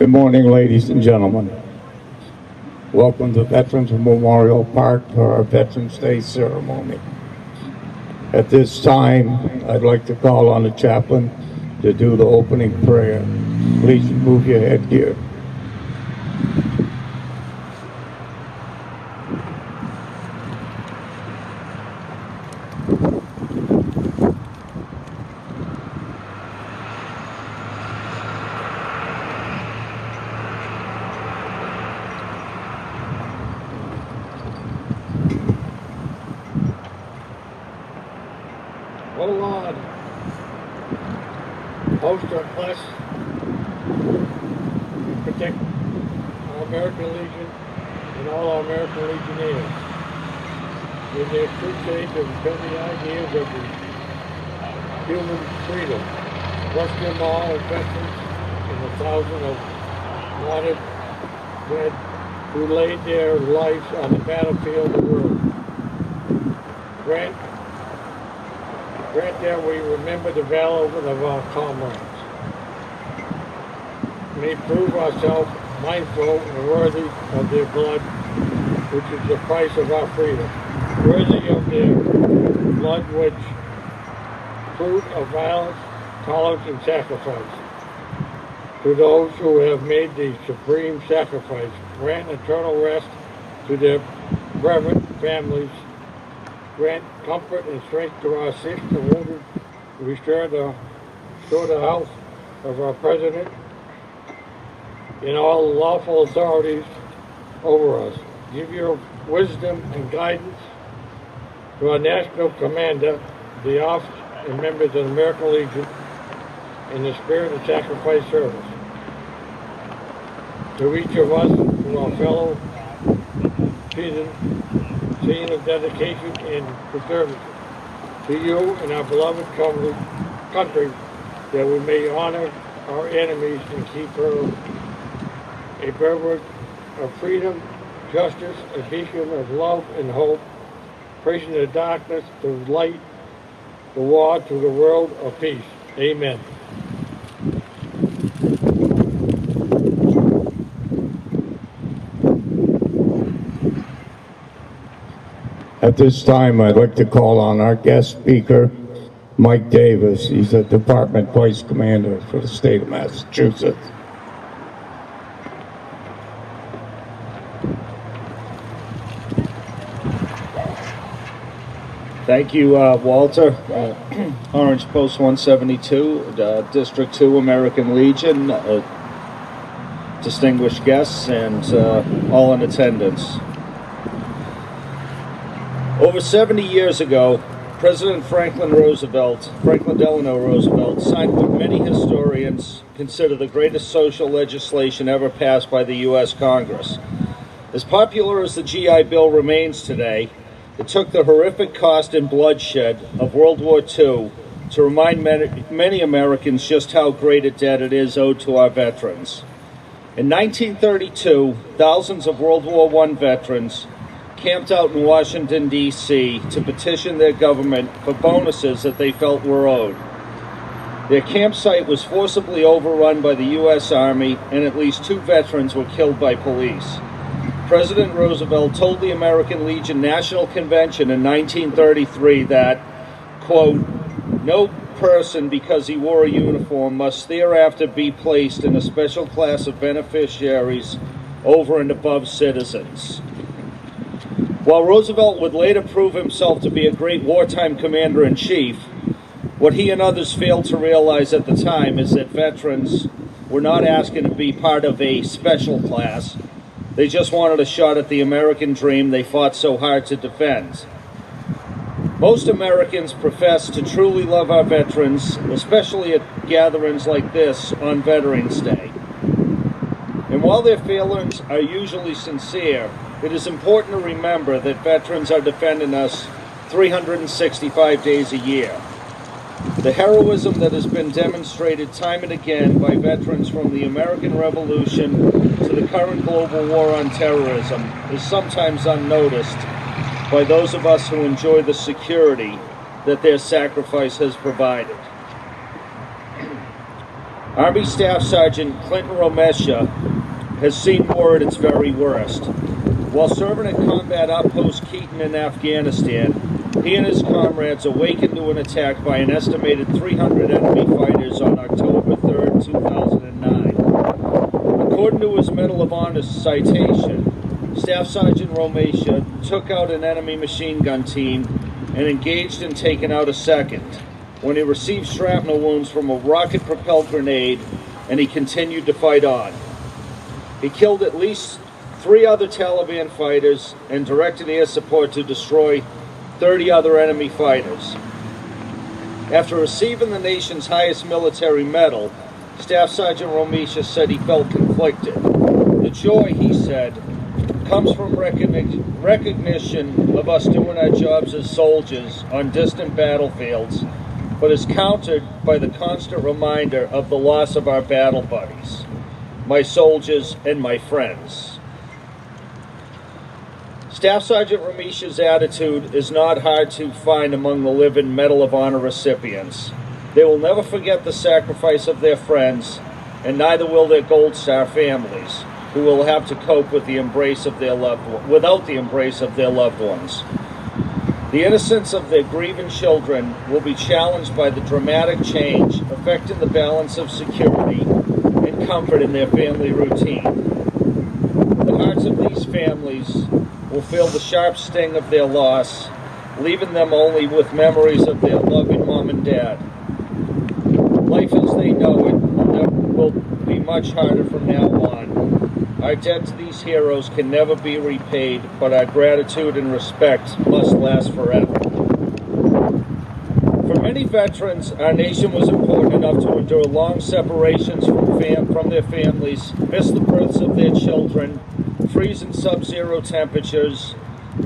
Good morning, ladies and gentlemen. Welcome to Veterans Memorial Park for our Veterans Day ceremony. At this time, I'd like to call on the chaplain to do the opening prayer. Please move your headgear. O Lord, host our bless and protect our American Legion and all our American Legionnaires in their crusade to defend the ideas of the human freedom. Bless them all as veterans and the thousands of martyred men who laid their lives on the battlefield of the world. Grant that we remember the valor of our comrades. May prove ourselves mindful and worthy of their blood, which is the price of our freedom. Worthy of their blood, which fruit of violence, tolerance, and sacrifice. To those who have made the supreme sacrifice, grant eternal rest to their reverent families. Grant comfort and strength to our sick and wounded. Restore the health of our president and all lawful authorities over us. Give your wisdom and guidance to our national commander, the officers and members of the American Legion, in the spirit of sacrifice service. To each of us, to our fellow citizens, scene of dedication and preservation to you and our beloved country, that we may honor our enemies and keep her a bulwark of freedom, justice, a beacon of love and hope, praising the darkness to light, the war to the world of peace. Amen. At this time, I'd like to call on our guest speaker, Mike Davis. He's the Department Vice Commander for the state of Massachusetts. Thank you, Walter. Orange Post 172, District 2, American Legion, distinguished guests, and all in attendance. Over 70 years ago, President Franklin Delano Roosevelt, signed what many historians consider the greatest social legislation ever passed by the U.S. Congress. As popular as the GI Bill remains today, it took the horrific cost and bloodshed of World War II to remind many Americans just how great a debt it is owed to our veterans. In 1932, thousands of World War I veterans camped out in Washington, D.C. to petition their government for bonuses that they felt were owed. Their campsite was forcibly overrun by the U.S. Army, and at least 2 veterans were killed by police. President Roosevelt told the American Legion National Convention in 1933 that, quote, "No person, because he wore a uniform, must thereafter be placed in a special class of beneficiaries over and above citizens." While Roosevelt would later prove himself to be a great wartime commander-in-chief, what he and others failed to realize at the time is that veterans were not asking to be part of a special class. They just wanted a shot at the American dream they fought so hard to defend. Most Americans profess to truly love our veterans, especially at gatherings like this on Veterans Day. And while their feelings are usually sincere, it is important to remember that veterans are defending us 365 days a year. The heroism that has been demonstrated time and again by veterans from the American Revolution to the current global war on terrorism is sometimes unnoticed by those of us who enjoy the security that their sacrifice has provided. Army Staff Sergeant Clinton Romesha has seen war at its very worst. While serving at Combat Outpost Keaton in Afghanistan, he and his comrades awakened to an attack by an estimated 300 enemy fighters on October 3rd, 2009. According to his Medal of Honor citation, Staff Sergeant Romesha took out an enemy machine gun team and engaged in taking out a second, when he received shrapnel wounds from a rocket-propelled grenade, and he continued to fight on. He killed at least 3 other Taliban fighters and directed air support to destroy 30 other enemy fighters. After receiving the nation's highest military medal, Staff Sergeant Romesha said he felt conflicted. The joy, he said, comes from recognition of us doing our jobs as soldiers on distant battlefields, but is countered by the constant reminder of the loss of our battle buddies, my soldiers and my friends. Staff Sergeant Romesha's attitude is not hard to find among the living Medal of Honor recipients. They will never forget the sacrifice of their friends, and neither will their Gold Star families, who will have to cope with the embrace of their without the embrace of their loved ones. The innocence of their grieving children will be challenged by the dramatic change affecting the balance of security and comfort in their family routine. The hearts of these families will feel the sharp sting of their loss, leaving them only with memories of their loving mom and dad. Life as they know it will be much harder from now on. Our debt to these heroes can never be repaid, but our gratitude and respect must last forever. For many veterans, our nation was important enough to endure long separations from their families, miss the births of their children, freeze in sub-zero temperatures,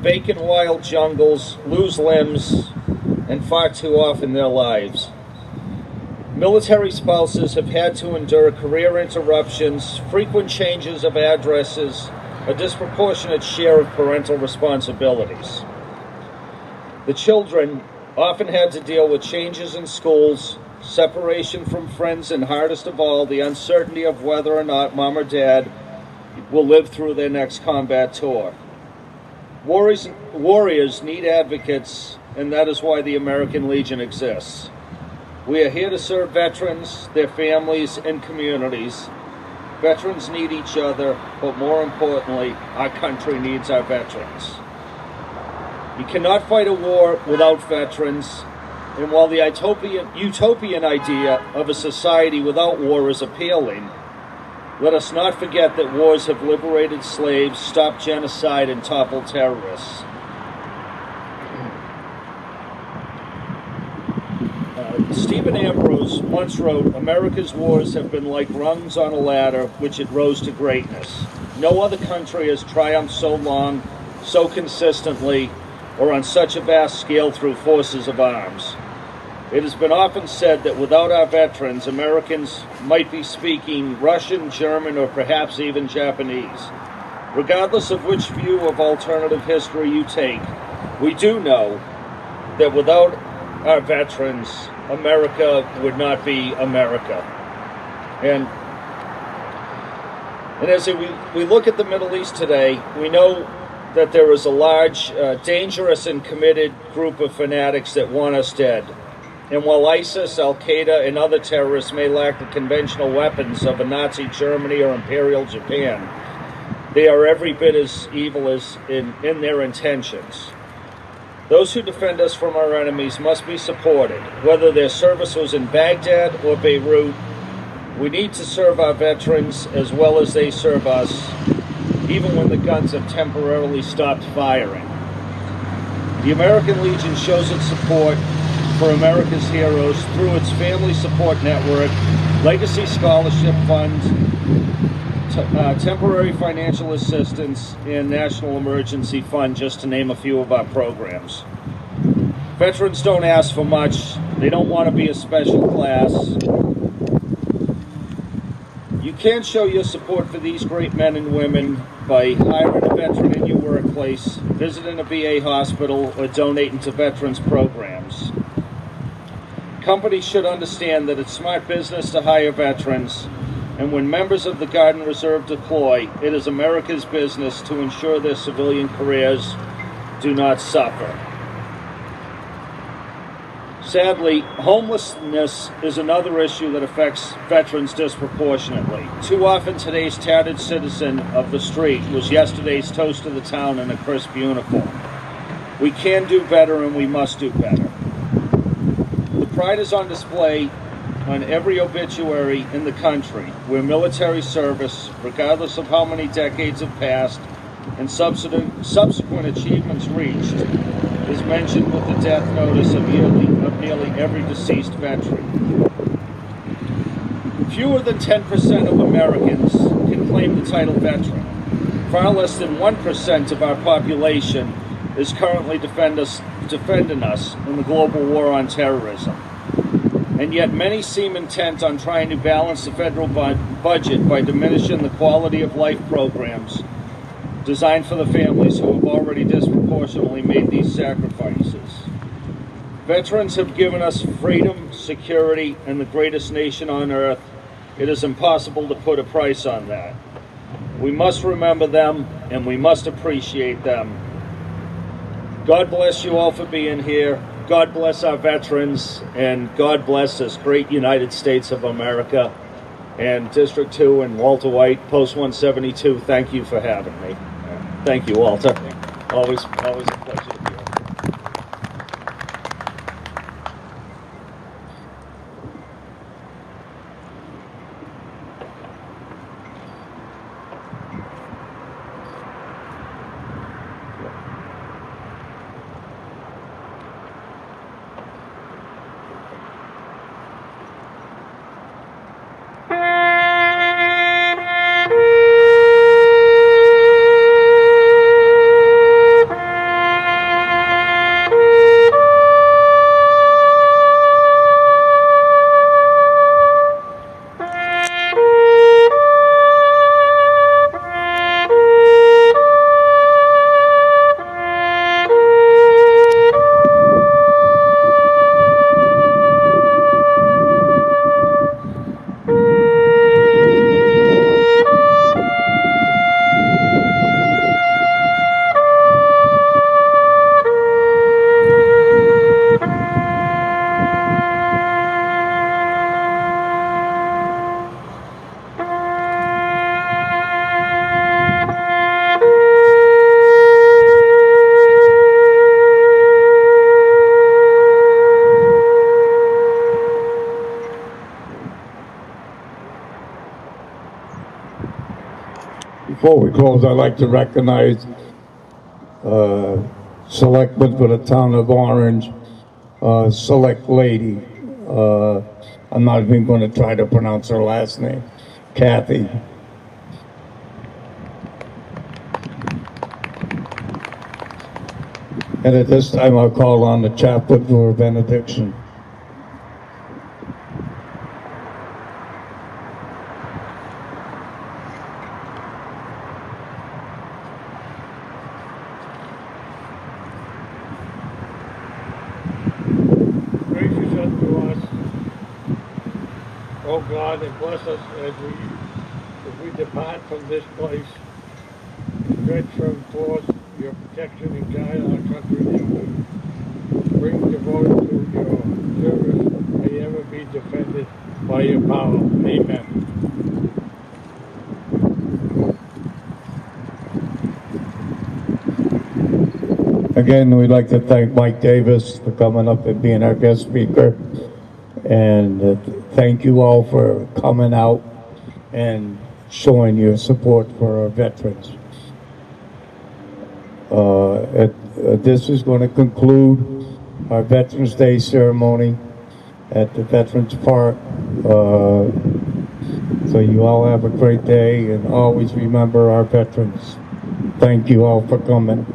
bake in wild jungles, lose limbs, and far too often their lives. Military spouses have had to endure career interruptions, frequent changes of addresses, a disproportionate share of parental responsibilities. The children often had to deal with changes in schools, separation from friends, and hardest of all, the uncertainty of whether or not mom or dad will live through their next combat tour. Warriors need advocates, and that is why the American Legion exists. We are here to serve veterans, their families, and communities. Veterans need each other, but more importantly, our country needs our veterans. You cannot fight a war without veterans, and while the utopian idea of a society without war is appealing, let us not forget that wars have liberated slaves, stopped genocide, and toppled terrorists. Stephen Ambrose once wrote, "America's wars have been like rungs on a ladder which it rose to greatness. No other country has triumphed so long, so consistently, or on such a vast scale through forces of arms. It has been often said that without our veterans, Americans might be speaking Russian, German, or perhaps even Japanese. Regardless of which view of alternative history you take, we do know that without our veterans, America would not be America." And as we look at the Middle East today, we know that there is a large, dangerous and committed group of fanatics that want us dead. And while ISIS, Al-Qaeda, and other terrorists may lack the conventional weapons of a Nazi Germany or Imperial Japan, they are every bit as evil as in their intentions. Those who defend us from our enemies must be supported, whether their service was in Baghdad or Beirut. We need to serve our veterans as well as they serve us, even when the guns have temporarily stopped firing. The American Legion shows its support for America's heroes through its Family Support Network, Legacy Scholarship Fund, Temporary Financial Assistance, and National Emergency Fund, just to name a few of our programs. Veterans don't ask for much. They don't want to be a special class. You can show your support for these great men and women by hiring a veteran in your workplace, visiting a VA hospital, or donating to veterans programs. Companies should understand that it's smart business to hire veterans, and when members of the Guard and Reserve deploy, it is America's business to ensure their civilian careers do not suffer. Sadly, homelessness is another issue that affects veterans disproportionately. Too often today's tattered citizen of the street was yesterday's toast of the town in a crisp uniform. We can do better, and we must do better. The pride is on display on every obituary in the country where military service, regardless of how many decades have passed and subsequent achievements reached, is mentioned with the death notice of nearly every deceased veteran. Fewer than 10% of Americans can claim the title veteran. Far less than 1% of our population is currently defending us in the global war on terrorism. And yet many seem intent on trying to balance the federal budget by diminishing the quality of life programs designed for the families who have already disproportionately made these sacrifices. Veterans have given us freedom, security, and the greatest nation on earth. It is impossible to put a price on that. We must remember them, and we must appreciate them. God bless you all for being here. God bless our veterans, and God bless this great United States of America. And District 2 and Walter White, Post 172, thank you for having me. Thank you, Walter. Always a pleasure to be here. Before we close, I'd like to recognize selectmen for the town of Orange, select lady. I'm not even going to try to pronounce her last name, Kathy. And at this time, I'll call on the chaplain for a benediction. Gracious unto us, O God, and bless us as we depart from this place. Stretch from forth your protection and guide our country that we bring devoted to your service may ever be defended by your power. Amen. Again, we'd like to thank Mike Davis for coming up and being our guest speaker. And thank you all for coming out and showing your support for our veterans. This is going to conclude our Veterans Day ceremony at the Veterans Park. So you all have a great day, and always remember our veterans. Thank you all for coming.